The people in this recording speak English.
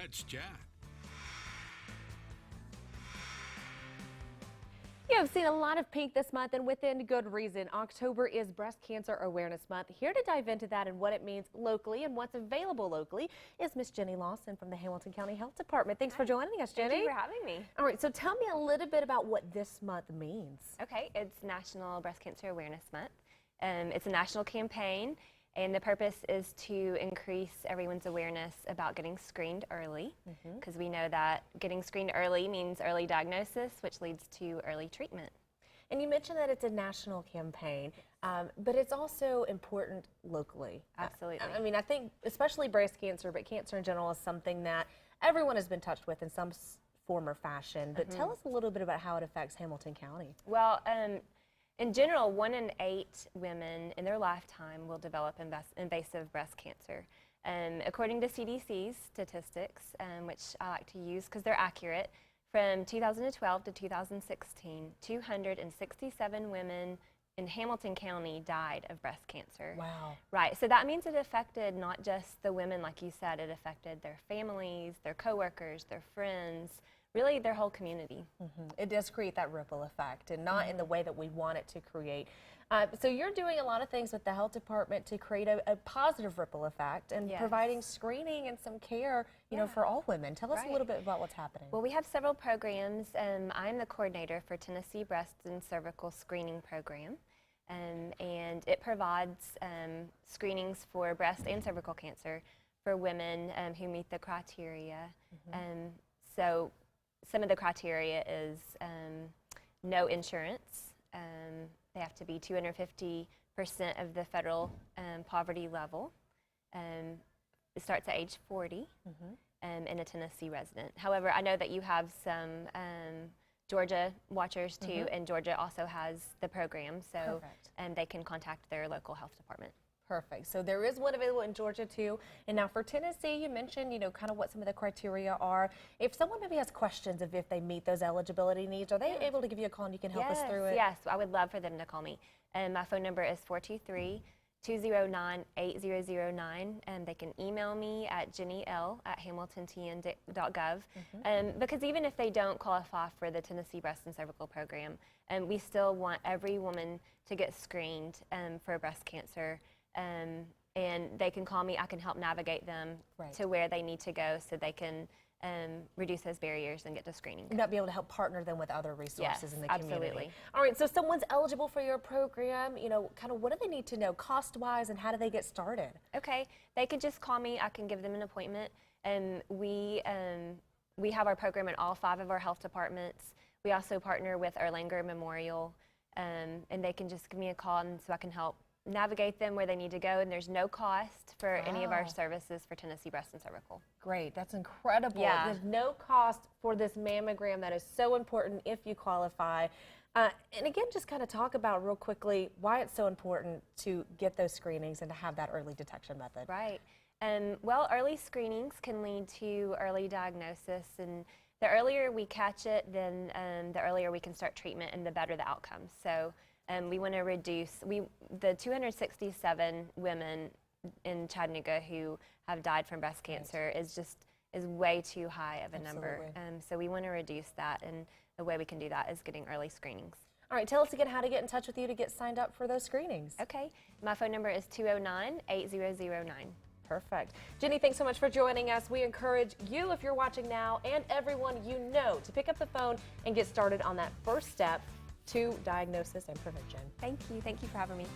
Let's chat. You have seen a lot of pink this month, and within good reason. October is Breast Cancer Awareness Month. Here to dive into that and what it means locally and what's available locally is Miss Jenny Lawson from the Hamilton County Health Department. Thanks for joining us, Jenny. Thank you for having me. All right, so tell me a little bit about what this month means. Okay, it's National Breast Cancer Awareness Month. It's a national campaign, and the purpose is to increase everyone's awareness about getting screened early, because we know that getting screened early means early diagnosis, which leads to early treatment. And you mentioned that it's a national campaign, but it's also important locally. Absolutely. I mean, I think especially breast cancer, but cancer in general is something that everyone has been touched with in some form or fashion. But tell us a little bit about how it affects Hamilton County. Well, in general, 1 in 8 women in their lifetime will develop invasive breast cancer. According to CDC's statistics, which I like to use because they're accurate, from 2012 to 2016, 267 women in Hamilton County died of breast cancer. Wow. Right, so that means it affected not just the women, like you said, it affected their families, their coworkers, their friends, really their whole community. It does create that ripple effect, and not in the way that we want it to create. So you're doing a lot of things with the health department to create a positive ripple effect and providing screening and some care, you know, for all women. Tell us a little bit about what's happening. Well, we have several programs. I'm the coordinator for Tennessee Breast and Cervical Screening Program, and it provides screenings for breast and cervical cancer for women who meet the criteria. So some of the criteria is no insurance. They have to be 250% of the federal poverty level. It starts at age 40 and a Tennessee resident. However, I know that you have some Georgia watchers too, and Georgia also has the program, so they can contact their local health department. Perfect. So there is one available in Georgia too. And now for Tennessee, you mentioned, you know, kind of what some of the criteria are. If someone maybe has questions of if they meet those eligibility needs, are they able to give you a call and you can help us through it? Yes, I would love for them to call me. My phone number is 423-209-8009, and they can email me at jennyl@hamiltontn.gov. Because even if they don't qualify for the Tennessee Breast and Cervical Program, we still want every woman to get screened for breast cancer. And they can call me. I can help navigate them to where they need to go so they can reduce those barriers and get to screening. You might be able to help partner them with other resources in the community. Absolutely. All right, so someone's eligible for your program, you know, kind of what do they need to know cost-wise and how do they get started? Okay, they can just call me. I can give them an appointment. We have our program in all 5 of our health departments. We also partner with Erlanger Memorial, and they can just give me a call and so I can help navigate them where they need to go, and there's no cost for any of our services for Tennessee Breast and Cervical. Great, that's incredible. Yeah. There's no cost for this mammogram that is so important if you qualify. And again, just kind of talk about real quickly why it's so important to get those screenings and to have that early detection method. Right. Well, early screenings can lead to early diagnosis, and the earlier we catch it, then the earlier we can start treatment and the better the outcomes. So we want to reduce the 267 women in Chattanooga who have died from breast cancer is way too high of a number. So we want to reduce that, and the way we can do that is getting early screenings. All right, tell us again how to get in touch with you to get signed up for those screenings. Okay, my phone number is 209-8009. Perfect. Jenny, thanks so much for joining us. We encourage you, if you're watching now, and everyone you know, to pick up the phone and get started on that first step to diagnosis and prevention. Thank you for having me.